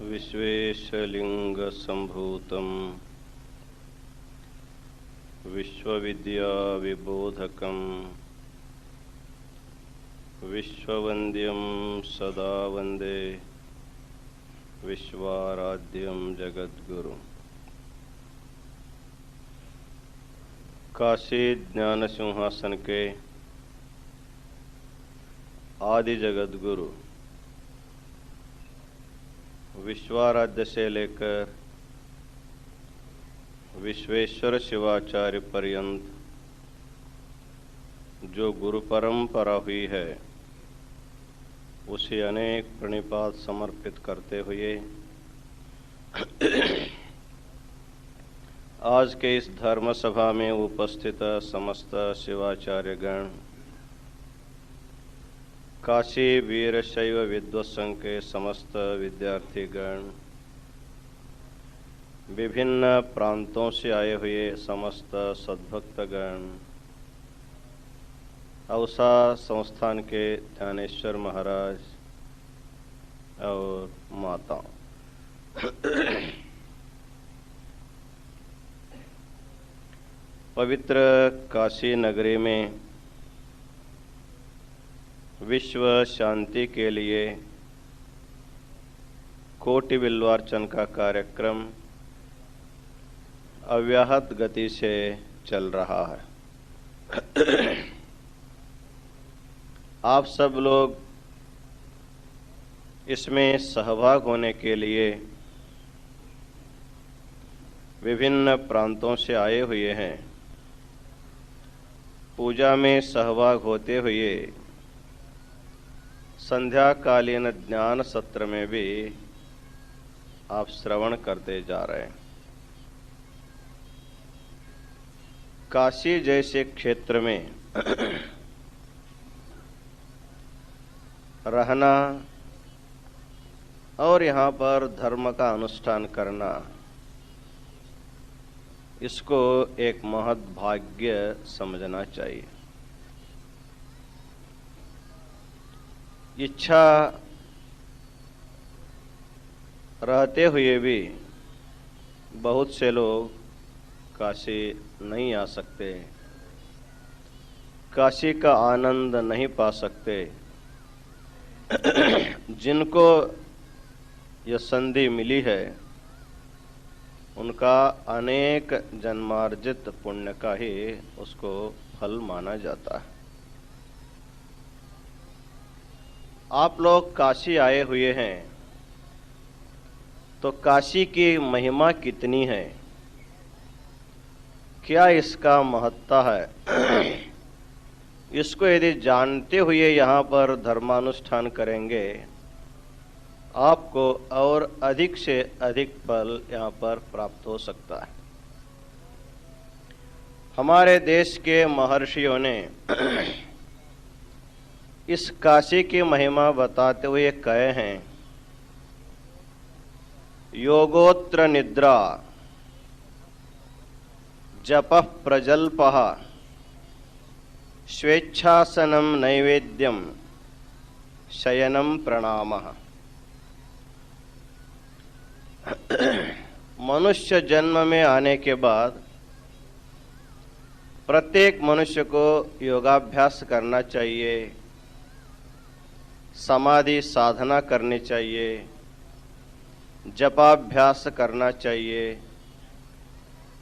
विश्वेशलिङ्गसम्भूतं विश्वविद्याविबोधकं विश्ववन्द्यं सदा वन्दे विश्वाराध्यं जगद्गुरु। काशी ज्ञान सिंहासन के आदि जगद्गुरु विश्वाराध्य से लेकर विश्वेश्वर शिवाचार्य पर्यंत जो गुरु परंपरा हुई है उसे अनेक प्रणिपात समर्पित करते हुए आज के इस धर्म सभा में उपस्थित समस्त शिवाचार्य गण, काशी वीर शैव विद्वत संघ के समस्त विद्यार्थीगण, विभिन्न प्रांतों से आए हुए समस्त सद्भक्तगण, औसा संस्थान के ध्यानेश्वर महाराज और माता, पवित्र काशी नगरी में विश्व शांति के लिए कोटि बिल्वार्चन का कार्यक्रम अव्याहत गति से चल रहा है। आप सब लोग इसमें सहभाग होने के लिए विभिन्न प्रांतों से आए हुए हैं। पूजा में सहभाग होते हुए संध्याकालीन ज्ञान सत्र में भी आप श्रवण करते जा रहे हैं। काशी जैसे क्षेत्र में रहना और यहाँ पर धर्म का अनुष्ठान करना, इसको एक महत् भाग्य समझना चाहिए। इच्छा रहते हुए भी बहुत से लोग काशी नहीं आ सकते, काशी का आनंद नहीं पा सकते। जिनको यह संधि मिली है उनका अनेक जन्मार्जित पुण्य का ही उसको फल माना जाता है। आप लोग काशी आए हुए हैं तो काशी की महिमा कितनी है, क्या इसका महत्ता है, इसको यदि जानते हुए यहाँ पर धर्मानुष्ठान करेंगे आपको और अधिक से अधिक फल यहाँ पर प्राप्त हो सकता है। हमारे देश के महर्षियों ने इस काशी की महिमा बताते हुए कहे हैं, योगोत्र निद्रा जपः प्रजल्पः स्वेच्छासनम नैवेद्यम शयनम प्रणामः। मनुष्य जन्म में आने के बाद प्रत्येक मनुष्य को योगाभ्यास करना चाहिए, समाधि साधना करनी चाहिए, जपाभ्यास करना चाहिए,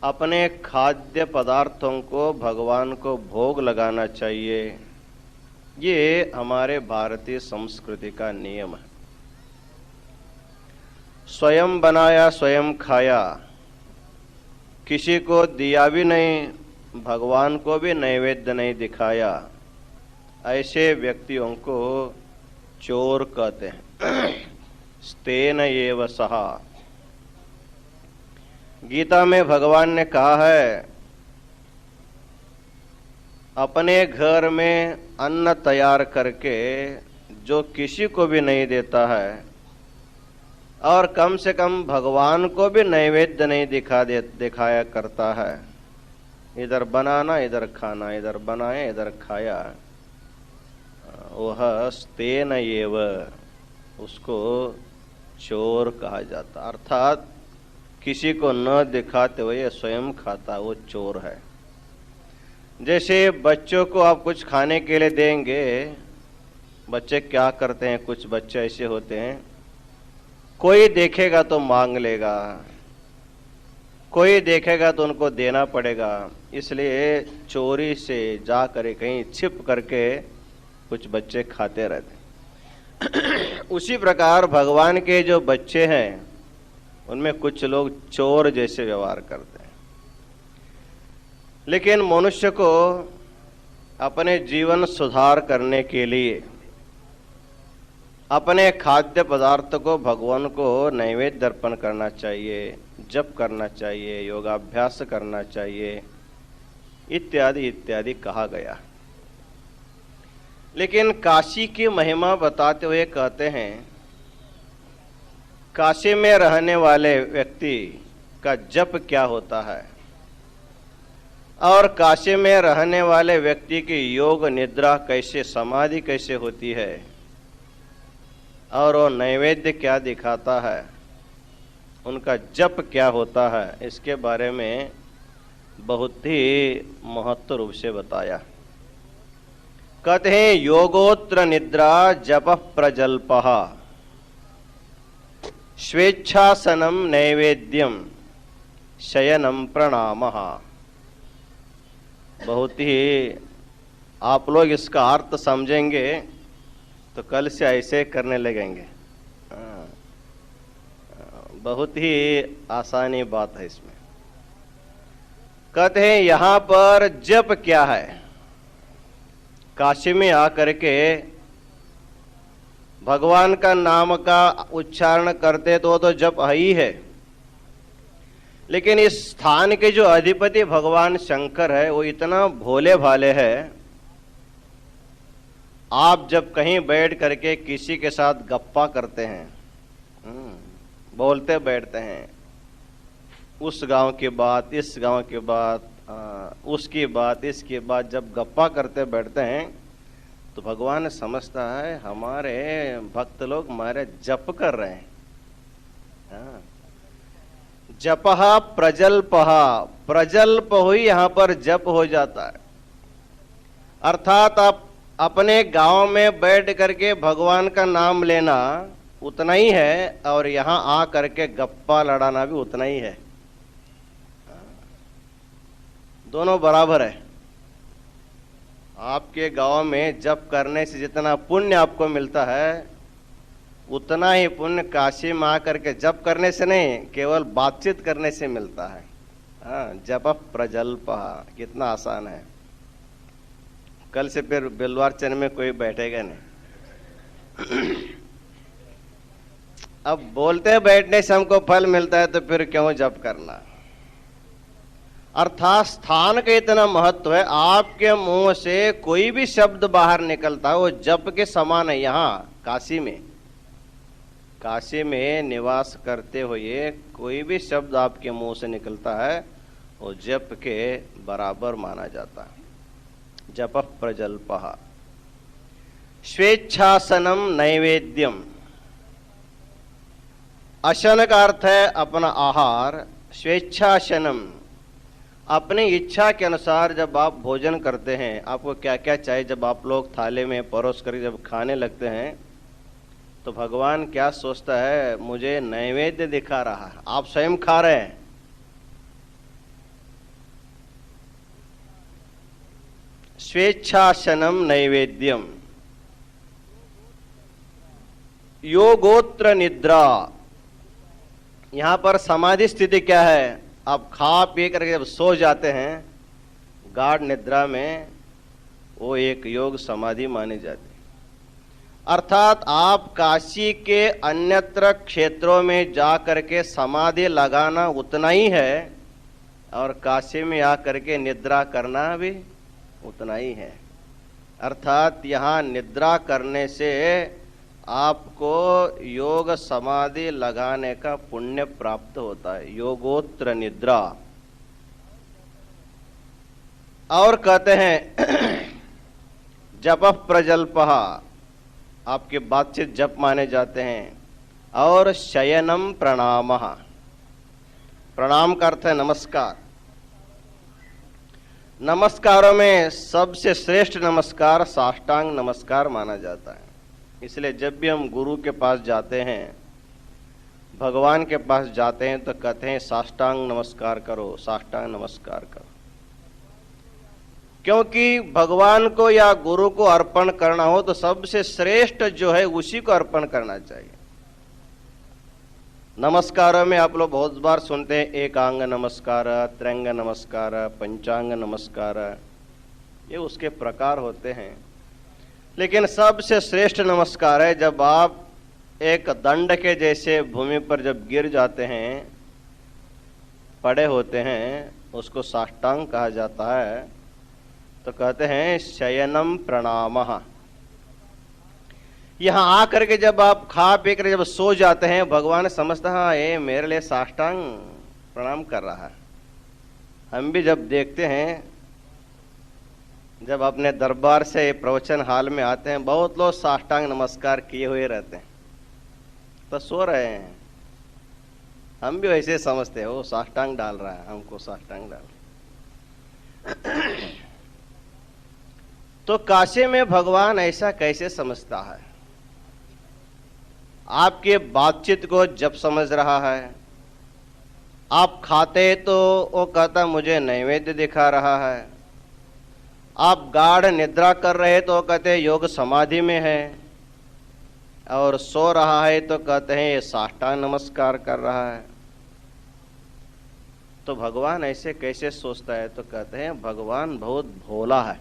अपने खाद्य पदार्थों को भगवान को भोग लगाना चाहिए। ये हमारे भारतीय संस्कृति का नियम है। स्वयं बनाया स्वयं खाया, किसी को दिया भी नहीं, भगवान को भी नैवेद्य नहीं दिखाया, ऐसे व्यक्तियों को चोर कहते हैं। स्तेन एव सहा। गीता में भगवान ने कहा है, अपने घर में अन्न तैयार करके जो किसी को भी नहीं देता है और कम से कम भगवान को भी नैवेद्य नहीं दिखाया करता है, इधर बनाना इधर खाना, इधर बनाया इधर खाया, वह स्तेन एव, उसको चोर कहा जाता। अर्थात किसी को न दिखाते हुए स्वयं खाता, वो चोर है। जैसे बच्चों को आप कुछ खाने के लिए देंगे, बच्चे क्या करते हैं, कुछ बच्चे ऐसे होते हैं, कोई देखेगा तो मांग लेगा, कोई देखेगा तो उनको देना पड़ेगा, इसलिए चोरी से जा कर कहीं छिप करके कुछ बच्चे खाते रहते। उसी प्रकार भगवान के जो बच्चे हैं उनमें कुछ लोग चोर जैसे व्यवहार करते हैं। लेकिन मनुष्य को अपने जीवन सुधार करने के लिए अपने खाद्य पदार्थ को भगवान को नैवेद्य अर्पण करना चाहिए, जप करना चाहिए, योगाभ्यास करना चाहिए, इत्यादि इत्यादि कहा गया। लेकिन काशी की महिमा बताते हुए कहते हैं, काशी में रहने वाले व्यक्ति का जप क्या होता है और काशी में रहने वाले व्यक्ति की योग निद्रा कैसे, समाधि कैसे होती है और वो नैवेद्य क्या दिखाता है, उनका जप क्या होता है, इसके बारे में बहुत ही महत्व रूप से बताया। कहते हैं योगोत्र निद्रा जप प्रजल्पः स्वेच्छासनम नैवेद्यम शयनम प्रणामः। बहुत ही आप लोग इसका अर्थ समझेंगे तो कल से ऐसे करने लगेंगे। बहुत ही आसानी बात है इसमें। कहते हैं यहां पर जप क्या है। काशी में आकर के भगवान का नाम का उच्चारण करते तो जप ही है, लेकिन इस स्थान के जो अधिपति भगवान शंकर है वो इतना भोले भाले है, आप जब कहीं बैठ करके किसी के साथ गप्पा करते हैं, बोलते बैठते हैं, उस गांव की बात, इस गांव की बात, उसकी बात, इसकी बात, जब गप्पा करते बैठते हैं तो भगवान समझता है हमारे भक्त लोग हमारे जप कर रहे हैं। जपहा प्रजल्पहा, प्रजल्प हुई यहां पर जप हो जाता है। अर्थात आप अपने गांव में बैठ करके भगवान का नाम लेना उतना ही है और यहां आ करके गप्पा लड़ाना भी उतना ही है, दोनों बराबर है। आपके गांव में जप करने से जितना पुण्य आपको मिलता है उतना ही पुण्य काशी में आकर के जप करने से नहीं, केवल बातचीत करने से मिलता है। जप प्रजल्प, कितना आसान है। कल से फिर बिलवारचन में कोई बैठेगा नहीं। अब बोलते बैठने से हमको फल मिलता है तो फिर क्यों जप करना। अर्थात स्थान का इतना महत्व है, आपके मुंह से कोई भी शब्द बाहर निकलता है वो जप के समान है। यहाँ काशी में निवास करते हुए कोई भी शब्द आपके मुंह से निकलता है वो जप के बराबर माना जाता है। जप प्रजल्पः स्वेच्छासनम नैवेद्यम। अशन का अर्थ है अपना आहार, स्वेच्छासनम अपनी इच्छा के अनुसार जब आप भोजन करते हैं, आपको क्या क्या चाहिए, जब आप लोग थाले में परोस कर जब खाने लगते हैं तो भगवान क्या सोचता है, मुझे नैवेद्य दिखा रहा है, आप स्वयं खा रहे हैं। स्वेच्छासनम नैवेद्यम। योगोत्र निद्रा, यहां पर समाधि स्थिति क्या है, आप खा पी करके जब सो जाते हैं गाढ़ निद्रा में, वो एक योग समाधि मानी जाती है। अर्थात आप काशी के अन्यत्र क्षेत्रों में जा करके समाधि लगाना उतना ही है और काशी में आकर के निद्रा करना भी उतना ही है। अर्थात यहाँ निद्रा करने से आपको योग समाधि लगाने का पुण्य प्राप्त होता है, योगोत्र निद्रा। और कहते हैं जप प्रजल्पः, आपके बातचीत जप माने जाते हैं। और शयनम प्रणामः। प्रणाम का अर्थ है नमस्कार। नमस्कारों में सबसे श्रेष्ठ नमस्कार साष्टांग नमस्कार माना जाता है। इसलिए जब भी हम गुरु के पास जाते हैं, भगवान के पास जाते हैं, तो कहते हैं साष्टांग नमस्कार करो, साष्टांग नमस्कार करो। क्योंकि भगवान को या गुरु को अर्पण करना हो तो सबसे श्रेष्ठ जो है उसी को अर्पण करना चाहिए। नमस्कारों में आप लोग बहुत बार सुनते हैं एकांग नमस्कार, त्रैंग नमस्कार, पंचांग नमस्कार, ये उसके प्रकार होते हैं। लेकिन सबसे श्रेष्ठ नमस्कार है जब आप एक दंड के जैसे भूमि पर जब गिर जाते हैं, पड़े होते हैं, उसको साष्टांग कहा जाता है। तो कहते हैं शयनम प्रणामः। यहाँ आकर के जब आप खा पी कर जब सो जाते हैं, भगवान समझता है हाँ ये मेरे लिए साष्टांग प्रणाम कर रहा है। हम भी जब देखते हैं, जब अपने दरबार से प्रवचन हाल में आते हैं, बहुत लोग साष्टांग नमस्कार किए हुए रहते हैं, तो सो रहे हैं। हम भी वैसे समझते हैं वो साष्टांग डाल रहा है, हमको साष्टांग डाल। तो काशी में भगवान ऐसा कैसे समझता है? आपके बातचीत को जब समझ रहा है, आप खाते तो वो कहता मुझे नैवेद्य दिखा रहा है, आप गाढ़ निद्रा कर रहे तो कहते योग समाधि में है, और सो रहा है तो कहते हैं ये साष्टांग नमस्कार कर रहा है। तो भगवान ऐसे कैसे सोचता है? तो कहते हैं भगवान बहुत भोला है,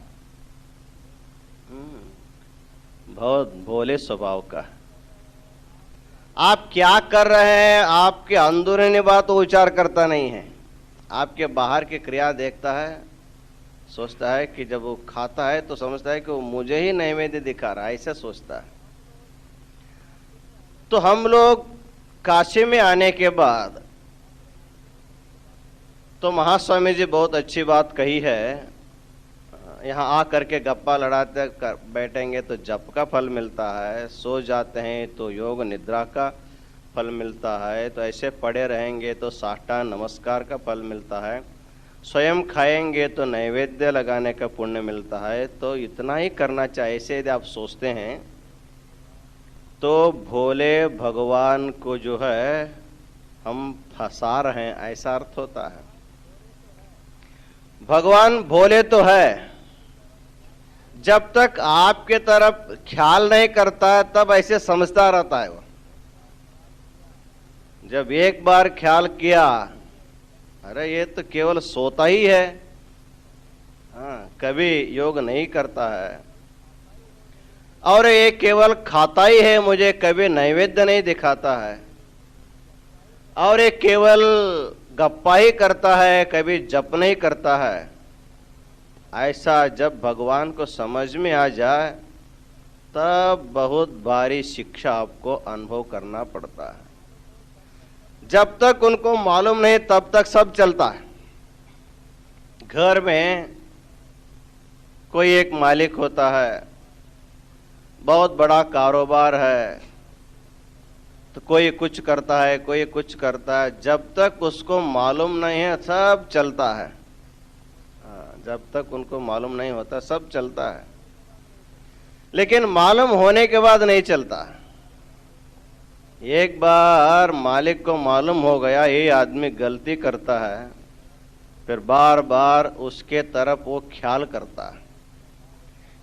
बहुत भोले स्वभाव का है। आप क्या कर रहे हैं आपके अंदरूनी बात तो विचार करता नहीं है, आपके बाहर की क्रिया देखता है, सोचता है कि जब वो खाता है तो समझता है कि वो मुझे ही नैवेद्य दिखा रहा है, ऐसा सोचता है। तो हम लोग काशी में आने के बाद तो महास्वामी जी बहुत अच्छी बात कही है, यहाँ आ करके गप्पा लड़ाते बैठेंगे तो जप का फल मिलता है, सो जाते हैं तो योग निद्रा का फल मिलता है, तो ऐसे पड़े रहेंगे तो साष्टांग नमस्कार का फल मिलता है, स्वयं खाएंगे तो नैवेद्य लगाने का पुण्य मिलता है। तो इतना ही करना चाहिए। ऐसे यदि आप सोचते हैं तो भोले भगवान को जो है हम फंसा रहे हैं, ऐसा अर्थ होता है। भगवान भोले तो है, जब तक आपके तरफ ख्याल नहीं करता है तब ऐसे समझता रहता है वो। जब एक बार ख्याल किया, अरे ये तो केवल सोता ही है, हाँ, कभी योग नहीं करता है, और ये केवल खाता ही है, मुझे कभी नैवेद्य नहीं दिखाता है, और ये केवल गप्पा ही करता है, कभी जप नहीं करता है। ऐसा जब भगवान को समझ में आ जाए तब बहुत भारी शिक्षा आपको अनुभव करना पड़ता है। जब तक उनको मालूम नहीं तब तक सब चलता है। घर में कोई एक मालिक होता है, बहुत बड़ा कारोबार है, तो कोई कुछ करता है, कोई कुछ करता है, जब तक उसको मालूम नहीं है सब चलता है। जब तक उनको मालूम नहीं होता सब चलता है, लेकिन मालूम होने के बाद नहीं चलता। एक बार मालिक को मालूम हो गया ये आदमी गलती करता है, फिर बार बार उसके तरफ वो ख्याल करता है।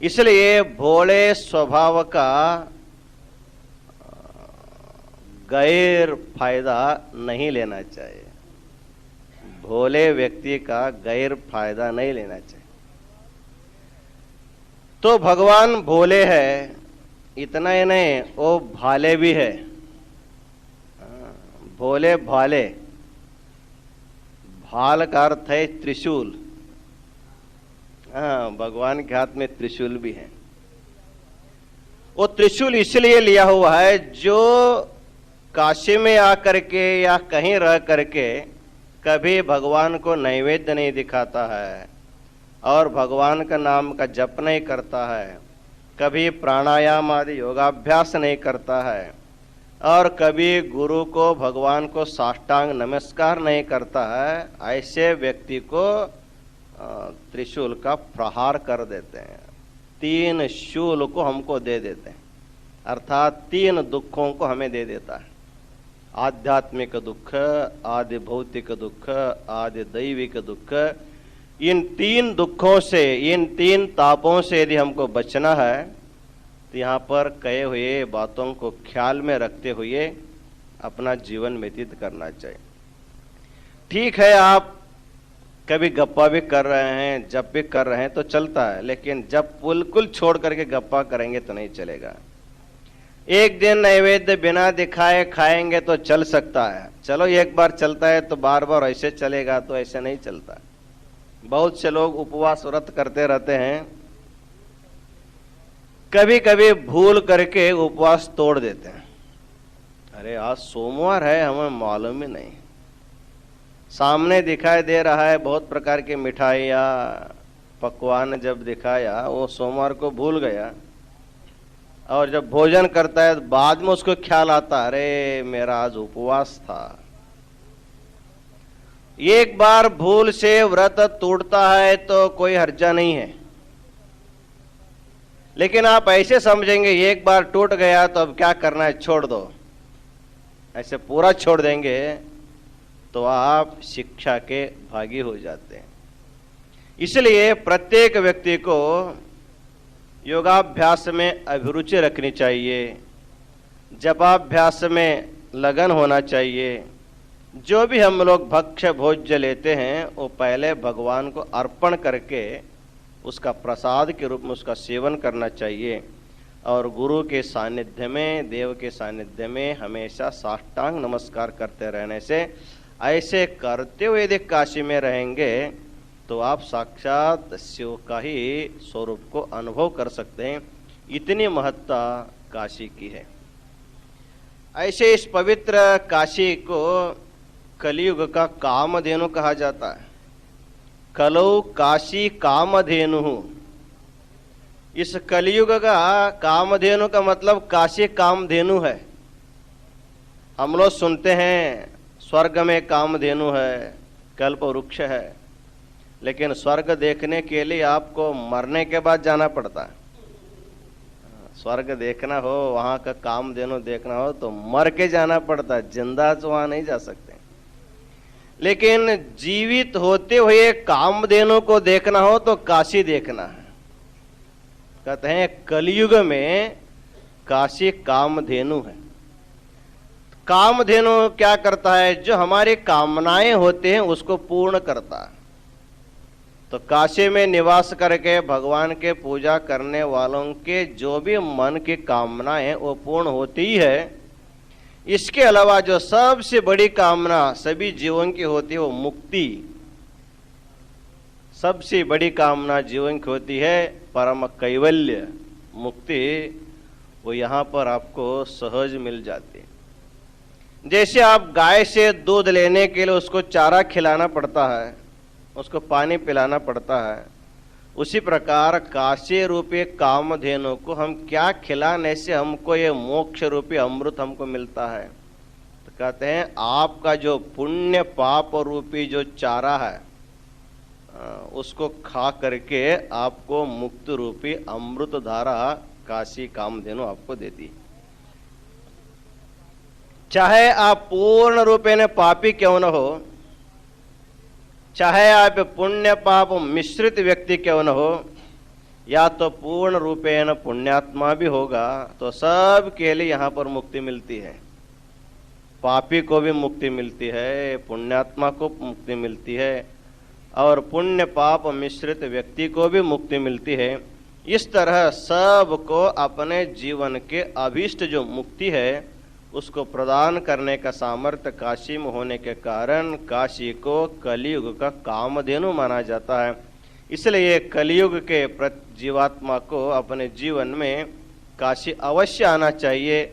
इसलिए भोले स्वभाव का गैर फायदा नहीं लेना चाहिए। भोले व्यक्ति का गैर फायदा नहीं लेना चाहिए। तो भगवान भोले है, इतना ही नहीं वो भाले भी है। भोले भाले, भाल का अर्थ है त्रिशूल। हाँ, भगवान के हाथ में त्रिशूल भी है। वो त्रिशूल इसलिए लिया हुआ है जो काशी में आकर के या कहीं रह करके कभी भगवान को नैवेद्य नहीं दिखाता है और भगवान का नाम का जप नहीं करता है, कभी प्राणायाम आदि योगाभ्यास नहीं करता है और कभी गुरु को भगवान को साष्टांग नमस्कार नहीं करता है, ऐसे व्यक्ति को त्रिशूल का प्रहार कर देते हैं, 3 शूल को हमको दे देते हैं, अर्थात 3 दुखों को हमें दे देता है। आध्यात्मिक दुख, आदि भौतिक दुख, आदि दैविक दुख। इन 3 दुखों से, इन 3 तापों से यदि हमको बचना है तो यहाँ पर कहे हुए बातों को ख्याल में रखते हुए अपना जीवन व्यतीत करना चाहिए। ठीक है, आप कभी गप्पा भी कर रहे हैं, जब भी कर रहे हैं तो चलता है, लेकिन जब बिल्कुल छोड़ करके गप्पा करेंगे तो नहीं चलेगा। एक दिन नैवेद्य बिना दिखाए खाएंगे तो चल सकता है, चलो एक बार चलता है, तो बार बार ऐसे चलेगा तो ऐसे नहीं चलता। बहुत से लोग उपवास व्रत करते रहते हैं, कभी कभी भूल करके उपवास तोड़ देते हैं। अरे आज सोमवार है, हमें मालूम ही नहीं, सामने दिखाई दे रहा है बहुत प्रकार की मिठाइयाँ पकवान, जब दिखाया वो सोमवार को भूल गया, और जब भोजन करता है तो बाद में उसको ख्याल आता, अरे मेरा आज उपवास था। एक बार भूल से व्रत टूटता है तो कोई हर्जा नहीं है, लेकिन आप ऐसे समझेंगे एक बार टूट गया तो अब क्या करना है, छोड़ दो, ऐसे पूरा छोड़ देंगे तो आप शिक्षा के भागी हो जाते हैं। इसलिए प्रत्येक व्यक्ति को योगाभ्यास में अभिरुचि रखनी चाहिए, जपाभ्यास में लगन होना चाहिए। जो भी हम लोग भक्ष्य भोज्य लेते हैं वो पहले भगवान को अर्पण करके उसका प्रसाद के रूप में उसका सेवन करना चाहिए, और गुरु के सानिध्य में, देव के सानिध्य में हमेशा साष्टांग नमस्कार करते रहने से, ऐसे करते हुए यदि काशी में रहेंगे तो आप साक्षात शिव का ही स्वरूप को अनुभव कर सकते हैं। इतनी महत्ता काशी की है। ऐसे इस पवित्र काशी को कलियुग का कामधेनु कहा जाता है। कलौ काशी कामधेनु। इस कलियुग का कामधेनु का मतलब काशी कामधेनु है। हम लोग सुनते हैं स्वर्ग में कामधेनु है, कल्प वृक्ष है, लेकिन स्वर्ग देखने के लिए आपको मरने के बाद जाना पड़ता है। स्वर्ग देखना हो, वहां का कामधेनु देखना हो तो मर के जाना पड़ता है, जिंदा तो वहां नहीं जा सकते। लेकिन जीवित होते हुए कामधेनु को देखना हो तो काशी देखना है। कहते हैं कलियुग में काशी कामधेनु है। कामधेनु क्या करता है, जो हमारी कामनाएं होते हैं उसको पूर्ण करता है। तो काशी में निवास करके भगवान के पूजा करने वालों के जो भी मन की कामनाएं हैं वो पूर्ण होती ही है। इसके अलावा जो सबसे बड़ी कामना सभी जीवन की होती है वो मुक्ति। सबसे बड़ी कामना जीवन की होती है परम कैवल्य, मुक्ति। वो यहाँ पर आपको सहज मिल जाती है। जैसे आप गाय से दूध लेने के लिए उसको चारा खिलाना पड़ता है, उसको पानी पिलाना पड़ता है, उसी प्रकार काशी रूपी कामधेनु को हम क्या खिलाने से हमको ये मोक्ष रूपी अमृत हमको मिलता है। तो कहते हैं आपका जो पुण्य पाप रूपी जो चारा है उसको खा करके आपको मुक्त रूपी अमृत धारा काशी कामधेनु आपको देती। चाहे आप पूर्ण रूपेण पापी क्यों न हो, चाहे आप पुण्य पाप मिश्रित व्यक्ति क्यों न हो, या तो पूर्ण रूपेण पुण्यात्मा भी होगा, तो सब के लिए यहाँ पर मुक्ति मिलती है। पापी को भी मुक्ति मिलती है, पुण्यात्मा को मुक्ति मिलती है, और पुण्य पाप मिश्रित व्यक्ति को भी मुक्ति मिलती है। इस तरह सबको अपने जीवन के अभीष्ट जो मुक्ति है उसको प्रदान करने का सामर्थ्य काशी में होने के कारण काशी को कलियुग का कामधेनु माना जाता है। इसलिए कलियुग के जीवात्मा को अपने जीवन में काशी अवश्य आना चाहिए।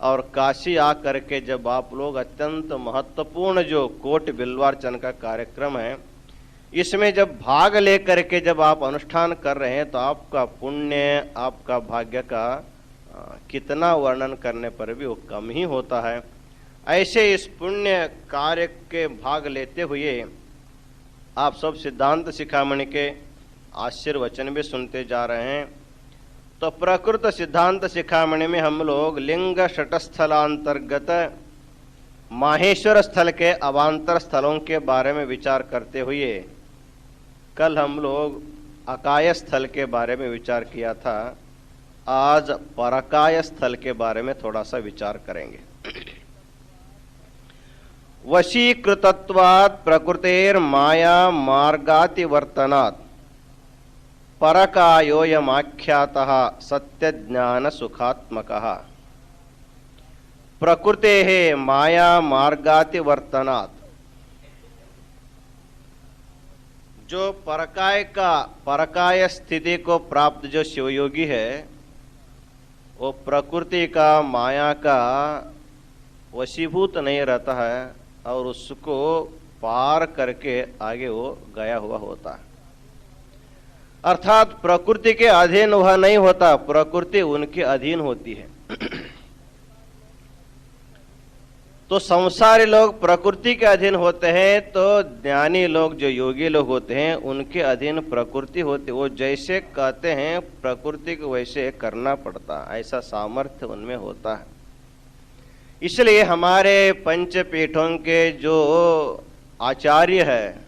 और काशी आकर के जब आप लोग अत्यंत महत्वपूर्ण जो कोटि बिल्वार्चन का कार्यक्रम है, इसमें जब भाग लेकर के जब आप अनुष्ठान कर रहे हैं तो आपका पुण्य, आपका भाग्य का कितना वर्णन करने पर भी वो कम ही होता है। ऐसे इस पुण्य कार्य के भाग लेते हुए आप सब सिद्धांत शिखामणि के आशीर्वचन भी सुनते जा रहे हैं। तो प्रकृत सिद्धांत शिखामणि में हम लोग लिंग षटस्थलांतर्गत माहेश्वर स्थल के अवांतर स्थलों के बारे में विचार करते हुए कल हम लोग अकाय स्थल के बारे में विचार किया था। आज परकाय स्थल के बारे में थोड़ा सा विचार करेंगे। वशीकृतत्वात् प्रकृतेर माया मार्गातिवर्तनात् परकायोयमाख्यातः सत्यज्ञान सुखात्मकः। प्रकृतेः माया मार्गातिवर्तनात्, जो परकाय स्थिति को प्राप्त जो शिवयोगी है वो प्रकृति का माया का वशीभूत नहीं रहता है और उसको पार करके आगे वो गया हुआ होता है। अर्थात प्रकृति के अधीन वह नहीं होता, प्रकृति उनके अधीन होती है। तो संसारी लोग प्रकृति के अधीन होते हैं, तो ज्ञानी लोग जो योगी लोग होते हैं उनके अधीन प्रकृति होती। वो जैसे कहते हैं प्रकृति को वैसे करना पड़ता, ऐसा सामर्थ्य उनमें होता है। इसलिए हमारे पंचपीठों के जो आचार्य है,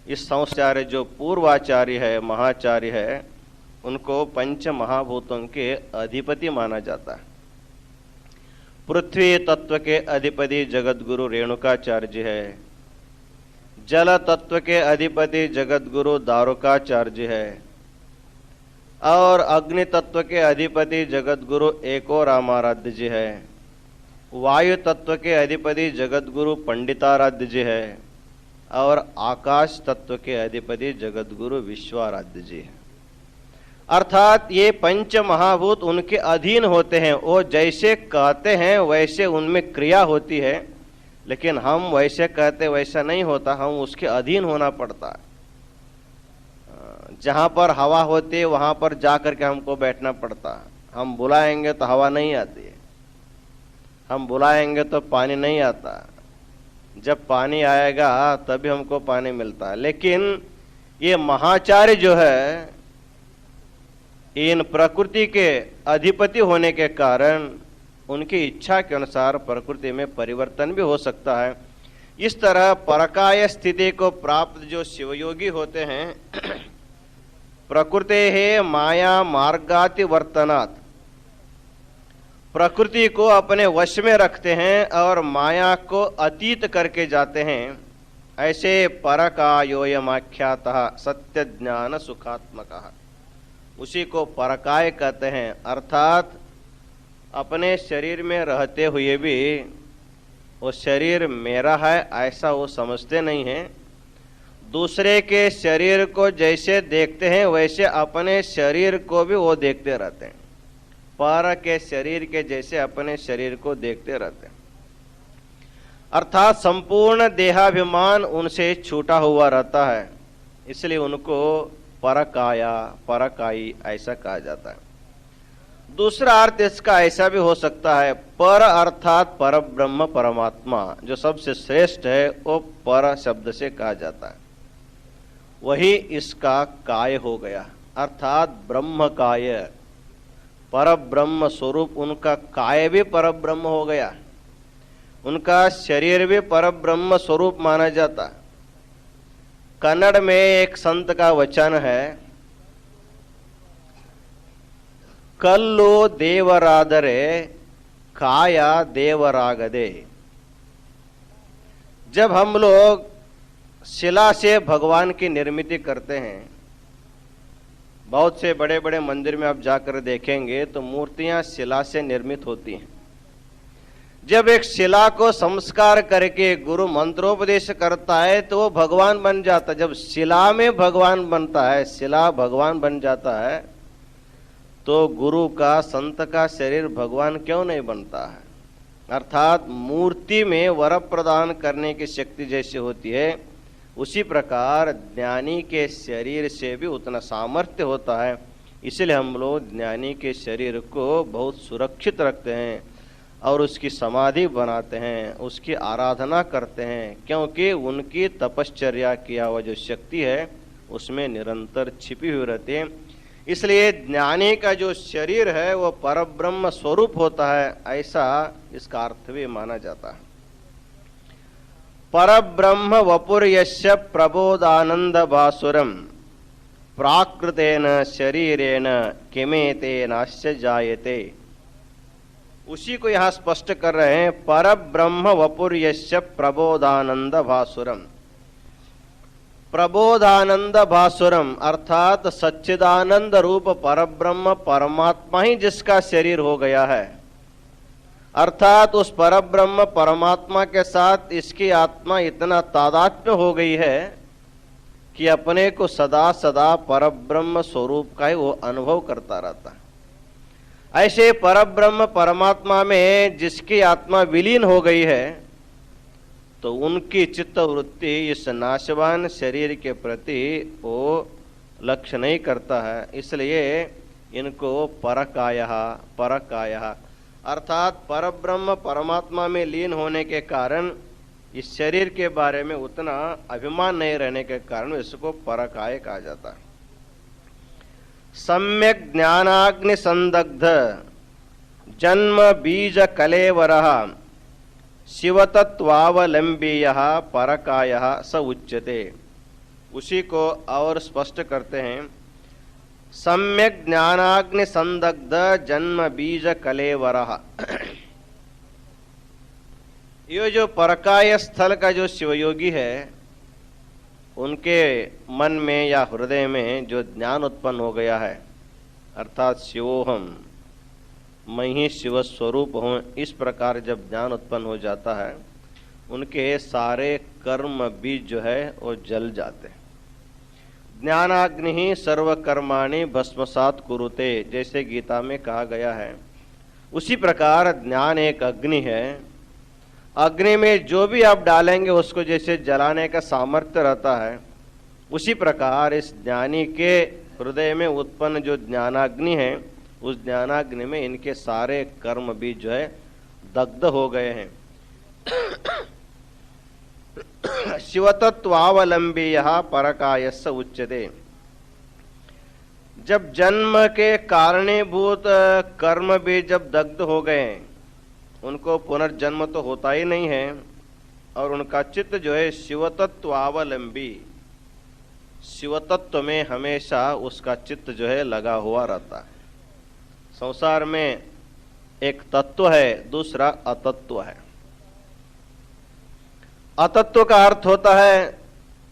इस संसार जो पूर्वाचार्य है, महाचार्य है, उनको पंच महाभूतों के अधिपति माना जाता है। पृथ्वी तत्व के अधिपति जगतगुरु रेणुकाचार्य है, जल तत्व के अधिपति जगतगुरु दारुकाचार्य है, और अग्नि तत्व के अधिपति जगतगुरु एको रामाराध्य जी है, वायु तत्व के अधिपति जगतगुरु पंडिताराध्य जी है, और आकाश तत्व के अधिपति जगतगुरु विश्वाराध्य जी है। अर्थात ये पंच महाभूत उनके अधीन होते हैं, वो जैसे कहते हैं वैसे उनमें क्रिया होती है, लेकिन हम वैसे कहते वैसा नहीं होता, हम उसके अधीन होना पड़ता है। जहाँ पर हवा होती है वहाँ पर जा करके हमको बैठना पड़ता है। हम बुलाएंगे तो हवा नहीं आती है, हम बुलाएंगे तो पानी नहीं आता, जब पानी आएगा तभी हमको पानी मिलता है। लेकिन ये महाचार्य जो है, इन प्रकृति के अधिपति होने के कारण उनकी इच्छा के अनुसार प्रकृति में परिवर्तन भी हो सकता है। इस तरह परकाय स्थिति को प्राप्त जो शिवयोगी होते हैं प्रकृते है माया मार्गातिवर्तनात्, प्रकृति को अपने वश में रखते हैं और माया को अतीत करके जाते हैं। ऐसे परकायोयमाख्यातः सत्य ज्ञान सुखात्मकः, उसी को परकाय कहते हैं। अर्थात अपने शरीर में रहते हुए भी वो शरीर मेरा है ऐसा वो समझते नहीं हैं। दूसरे के शरीर को जैसे देखते हैं वैसे अपने शरीर को भी वो देखते रहते हैं, पर के शरीर के जैसे अपने शरीर को देखते रहते हैं। अर्थात संपूर्ण देहाभिमान उनसे छूटा हुआ रहता है, इसलिए उनको परकाया परकाई ऐसा कहा जाता है। दूसरा अर्थ इसका ऐसा भी हो सकता है, पर अर्थात पर ब्रह्म परमात्मा जो सबसे श्रेष्ठ है वो पर शब्द से कहा जाता है, वही इसका काय हो गया। अर्थात ब्रह्म काय, पर ब्रह्म स्वरूप उनका काय भी पर ब्रह्म हो गया, उनका शरीर भी पर ब्रह्म स्वरूप माना जाता। कन्नड़ में एक संत का वचन है, कल्लो देवरादरे काया देवरागदे। जब हम लोग शिला से भगवान की निर्मिति करते हैं, बहुत से बड़े बड़े मंदिर में आप जाकर देखेंगे तो मूर्तियां शिला से निर्मित होती हैं। जब एक शिला को संस्कार करके गुरु मंत्रोपदेश करता है तो वो भगवान बन जाता है। जब शिला में भगवान बनता है, शिला भगवान बन जाता है, तो गुरु का संत का शरीर भगवान क्यों नहीं बनता है। अर्थात मूर्ति में वर प्रदान करने की शक्ति जैसे होती है, उसी प्रकार ज्ञानी के शरीर से भी उतना सामर्थ्य होता है इसलिए हम लोग ज्ञानी के शरीर को बहुत सुरक्षित रखते हैं और उसकी समाधि बनाते हैं, उसकी आराधना करते हैं, क्योंकि उनकी तपश्चर्या किया हुआ जो शक्ति है उसमें निरंतर छिपी हुई रहती है। इसलिए ज्ञानी का जो शरीर है वो परब्रह्म स्वरूप होता है, ऐसा इसका अर्थ भी माना जाता है। परब्रह्म वपुर्यस्य प्रबोधानंद भासुरम प्राकृतेन शरीरेण किमेतेनास्य जायते। उसी को यहां स्पष्ट कर रहे हैं, परब्रह्म वपुर्यस्य प्रबोधानंद भासुरम। प्रबोधानंद भासुरम अर्थात सच्चिदानंद रूप परब्रह्म परमात्मा ही जिसका शरीर हो गया है, अर्थात उस परब्रह्म परमात्मा के साथ इसकी आत्मा इतना तादात्म्य हो गई है कि अपने को सदा सदा परब्रह्म स्वरूप का ही वो अनुभव करता रहता है। ऐसे परब्रह्म परमात्मा में जिसकी आत्मा विलीन हो गई है तो उनकी चित्त वृत्ति इस नाशवान शरीर के प्रति वो लक्ष्य नहीं करता है। इसलिए इनको परकायः अर्थात परब्रह्म परमात्मा में लीन होने के कारण इस शरीर के बारे में उतना अभिमान नहीं रहने के कारण इसको परकाय कहा जाता है। सम्यक ज्ञानाग्नि संदग्ध जन्म बीज कलेवरः शिवतत्वावलंबीयः परकायः स उच्यते। उसी को और स्पष्ट करते हैं, सम्यक ज्ञानाग्नि संदग्ध जन्म बीज कलेवरः। ये जो परकाय स्थल का जो शिवयोगी है उनके मन में या हृदय में जो ज्ञान उत्पन्न हो गया है, अर्थात शिवोहम मैं ही शिव स्वरूप हूँ, इस प्रकार जब ज्ञान उत्पन्न हो जाता है उनके सारे कर्म बीज जो है वो जल जाते हैं। ज्ञानाग्नि ही सर्व कर्माणि भस्मसात कुरुते, जैसे गीता में कहा गया है। उसी प्रकार ज्ञान एक अग्नि है, अग्नि में जो भी आप डालेंगे उसको जैसे जलाने का सामर्थ्य रहता है, उसी प्रकार इस ज्ञानी के हृदय में उत्पन्न जो ज्ञानाग्नि है उस ज्ञानाग्नि में इनके सारे कर्म भी जो है दग्ध हो गए हैं। शिवतत्वावलंबीयः परकायस्य उच्यते। जब जन्म के कारणीभूत कर्म भी जब दग्ध हो गए, उनको पुनर्जन्म तो होता ही नहीं है और उनका चित्त जो है शिवतत्वावलंबी, शिवतत्व में हमेशा उसका चित्त जो है लगा हुआ रहता है। संसार में एक तत्व है, दूसरा अतत्व है। अतत्व का अर्थ होता है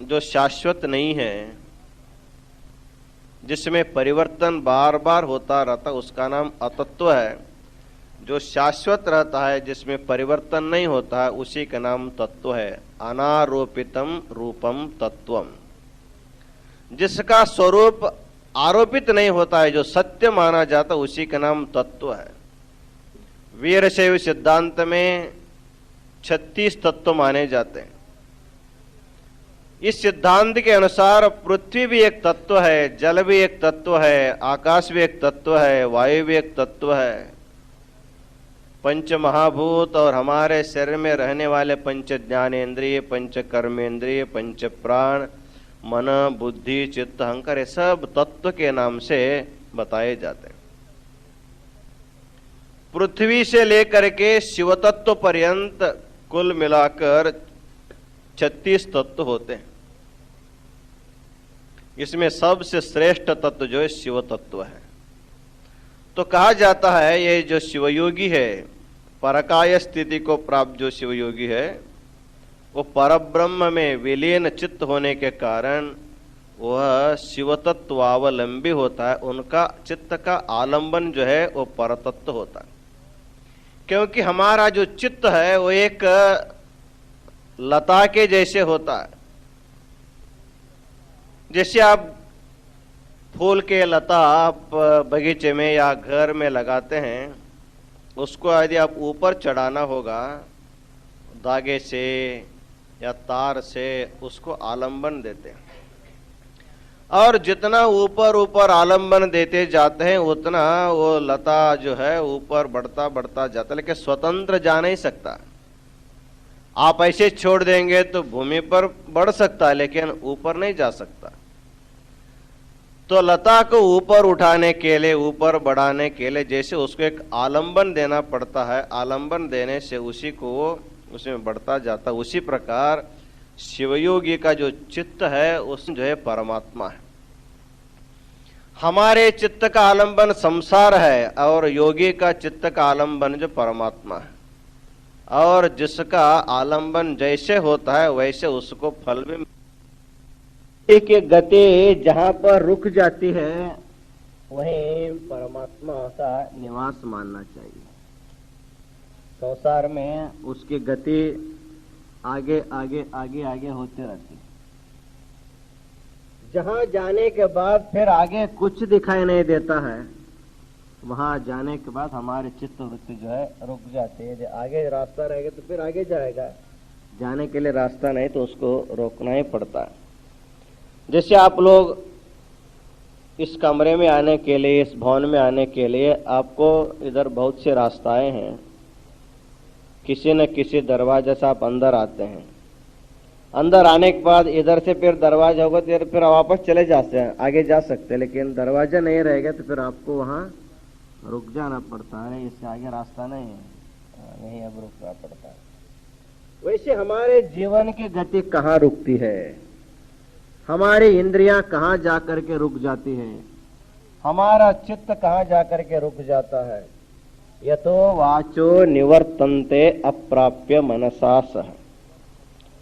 जो शाश्वत नहीं है, जिसमें परिवर्तन बार बार होता रहता, उसका नाम अतत्व है। जो शाश्वत रहता है, जिसमें परिवर्तन नहीं होता है, उसी का नाम तत्व है। अनारोपितम रूपम तत्वम, जिसका स्वरूप आरोपित नहीं होता है, जो सत्य माना जाता, उसी का नाम तत्व है। वीरशैव सिद्धांत में 36 तत्व माने जाते हैं। इस सिद्धांत के अनुसार पृथ्वी भी एक तत्व है, जल भी एक तत्व है, आकाश भी एक तत्व है, वायु भी एक तत्व है। पंच महाभूत और हमारे शरीर में रहने वाले पंच ज्ञानेन्द्रिय, पंच कर्मेंद्रिय, पंच प्राण, मन, बुद्धि, चित्त, अहंकार, ये सब तत्व के नाम से बताए जाते हैं। पृथ्वी से लेकर के शिव तत्व पर्यंत कुल मिलाकर 36 तत्व होते हैं। इसमें सबसे श्रेष्ठ तत्व जो है शिव तत्व है। तो कहा जाता है ये जो शिवयोगी है, परकाय स्थिति को प्राप्त जो शिवयोगी है, वो परब्रह्म में विलीन चित्त होने के कारण वह शिवतत्वावलंबी होता है। उनका चित्त का आलंबन जो है वो परतत्व होता है। क्योंकि हमारा जो चित्त है वो एक लता के जैसे होता है। जैसे आप फूल के लता आप बगीचे में या घर में लगाते हैं, उसको यदि आप ऊपर चढ़ाना होगा धागे से या तार से, उसको आलंबन देते हैं। और जितना ऊपर ऊपर आलंबन देते जाते हैं उतना वो लता जो है ऊपर बढ़ता बढ़ता जाता, लेकिन स्वतंत्र जा नहीं सकता। आप ऐसे छोड़ देंगे तो भूमि पर बढ़ सकता है लेकिन ऊपर नहीं जा सकता। तो लता को ऊपर उठाने के लिए, ऊपर बढ़ाने के लिए जैसे उसको एक आलंबन देना पड़ता है, आलंबन देने से उसी को उसमें बढ़ता जाता, उसी प्रकार शिवयोगी का जो चित्त है उस जो है परमात्मा है। हमारे चित्त का आलंबन संसार है और योगी का चित्त का आलंबन जो परमात्मा है, और जिसका आलंबन जैसे होता है वैसे उसको फल भी। एक गति जहां पर रुक जाती है वहीं परमात्मा का निवास मानना चाहिए। संसार में उसकी गति आगे आगे आगे आगे होती रहती है। जहां जाने के बाद फिर आगे कुछ दिखाई नहीं देता है, वहां जाने के बाद हमारे चित्त वृत्ति जो है रुक जाती है। आगे रास्ता रहेगा तो फिर आगे जाएगा, जाने के लिए रास्ता नहीं तो उसको रोकना ही पड़ता है। जैसे आप लोग इस कमरे में आने के लिए, इस भवन में आने के लिए आपको इधर बहुत से रास्ताएं हैं, किसी न किसी दरवाजे से आप अंदर आते हैं। अंदर आने के बाद इधर से फिर दरवाजा होगा तो फिर वापस चले जाते हैं, आगे जा सकते हैं, लेकिन दरवाजा नहीं रहेगा तो फिर आपको वहां रुक जाना पड़ता है। इससे आगे रास्ता नहीं है, नहीं अब रुकना पड़ता है। वैसे हमारे जीवन की गति कहाँ रुकती है, हमारी इंद्रियां कहाँ जाकर के रुक जाती है, हमारा चित्त कहाँ जाकर के रुक जाता है। यतो वाचो निवर्तन्ते अप्राप्य मनसा सह।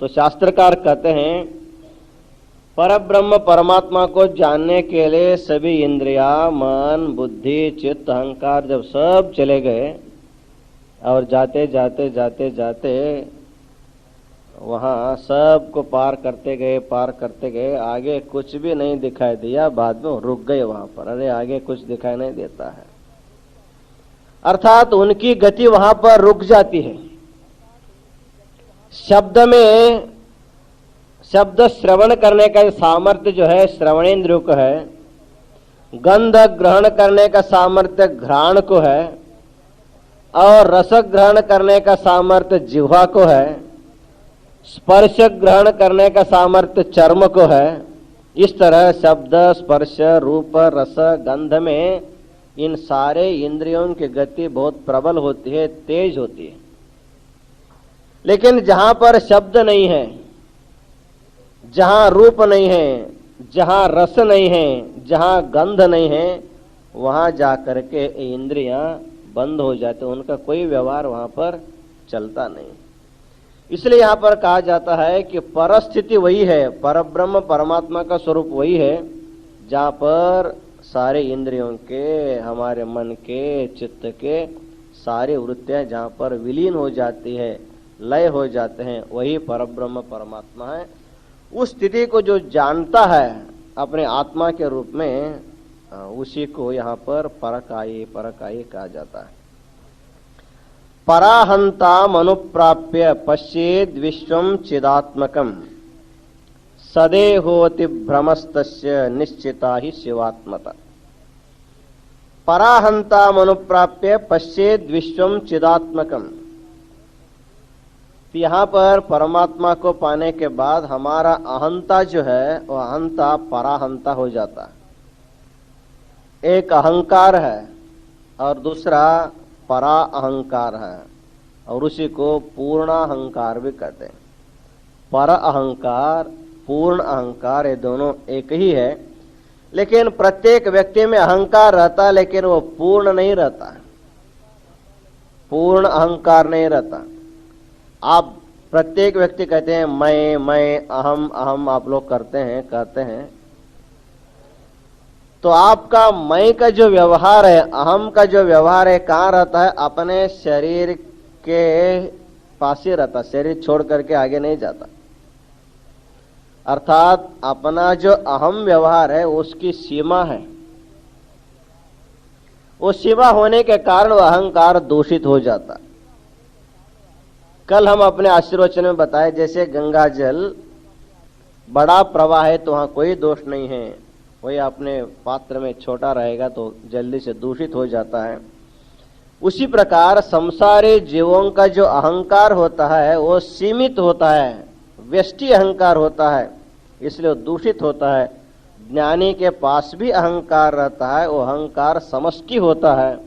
तो शास्त्रकार कहते हैं परब्रह्म परमात्मा को जानने के लिए सभी इंद्रिया, मन, बुद्धि, चित्त, अहंकार जब सब चले गए और जाते जाते जाते जाते वहां सबको पार करते गए, आगे कुछ भी नहीं दिखाई दिया, बाद में रुक गए वहां पर। अरे आगे कुछ दिखाई नहीं देता है, अर्थात उनकी गति वहां पर रुक जाती है। शब्द में, शब्द श्रवण करने का सामर्थ्य जो है श्रवणेंद्रिय को है, गंध ग्रहण करने का सामर्थ्य घ्राण को है, और रस ग्रहण करने का सामर्थ्य जिह्वा को है, स्पर्श ग्रहण करने का सामर्थ्य चर्म को है। इस तरह शब्द, स्पर्श, रूप, रस, गंध में इन सारे इंद्रियों की गति बहुत प्रबल होती है, तेज होती है। लेकिन जहां पर शब्द नहीं है, जहां रूप नहीं है, जहां रस नहीं है, जहां गंध नहीं है, वहां जाकर के इंद्रियां बंद हो जाते, उनका कोई व्यवहार वहां पर चलता नहीं। इसलिए यहां पर कहा जाता है कि परस्थिति वही है, परब्रह्म परमात्मा का स्वरूप वही है जहां पर सारे इंद्रियों के, हमारे मन के, चित्त के सारी वृत्तियां जहां पर विलीन हो जाती है, लय हो जाते हैं, वही परब्रह्म परमात्मा है। उस स्थिति को जो जानता है अपने आत्मा के रूप में, उसी को यहाँ पर परकाई कहा जाता है। पराहंताम अनुप्राप्य पश्येद विश्वम चिदात्मकम सदेहोति भ्रमस्तस्य निश्चिता ही शिवात्मता। पराहंताम अनुप्राप्य पश्येद विश्वम चिदात्मकम। यहाँ पर परमात्मा को पाने के बाद हमारा अहंता जो है वह अहंता पराहंता हो जाता है। एक अहंकार है और दूसरा परा अहंकार है, और उसी को पूर्ण अहंकार भी कहते हैं। पर अहंकार, पूर्ण अहंकार, ये दोनों एक ही है, लेकिन प्रत्येक व्यक्ति में अहंकार रहता है, लेकिन वो पूर्ण नहीं रहता, पूर्ण अहंकार नहीं रहता। आप प्रत्येक व्यक्ति कहते हैं मैं, अहम अहम, आप लोग करते हैं, कहते हैं, तो आपका मैं का जो व्यवहार है, अहम का जो व्यवहार है, कहाँ रहता है? अपने शरीर के पास ही रहता, शरीर छोड़ करके आगे नहीं जाता। अर्थात अपना जो अहम व्यवहार है उसकी सीमा है, वो सीमा होने के कारण वह अहंकार दूषित हो जाता। कल हम अपने आशीर्वचन में बताए, जैसे गंगा जल बड़ा प्रवाह है तो वहां कोई दोष नहीं है, वही अपने पात्र में छोटा रहेगा तो जल्दी से दूषित हो जाता है। उसी प्रकार संसारी जीवों का जो अहंकार होता है वो सीमित होता है, व्यष्टि अहंकार होता है, इसलिए वो दूषित होता है। ज्ञानी के पास भी अहंकार रहता है, वो अहंकार समष्टि होता है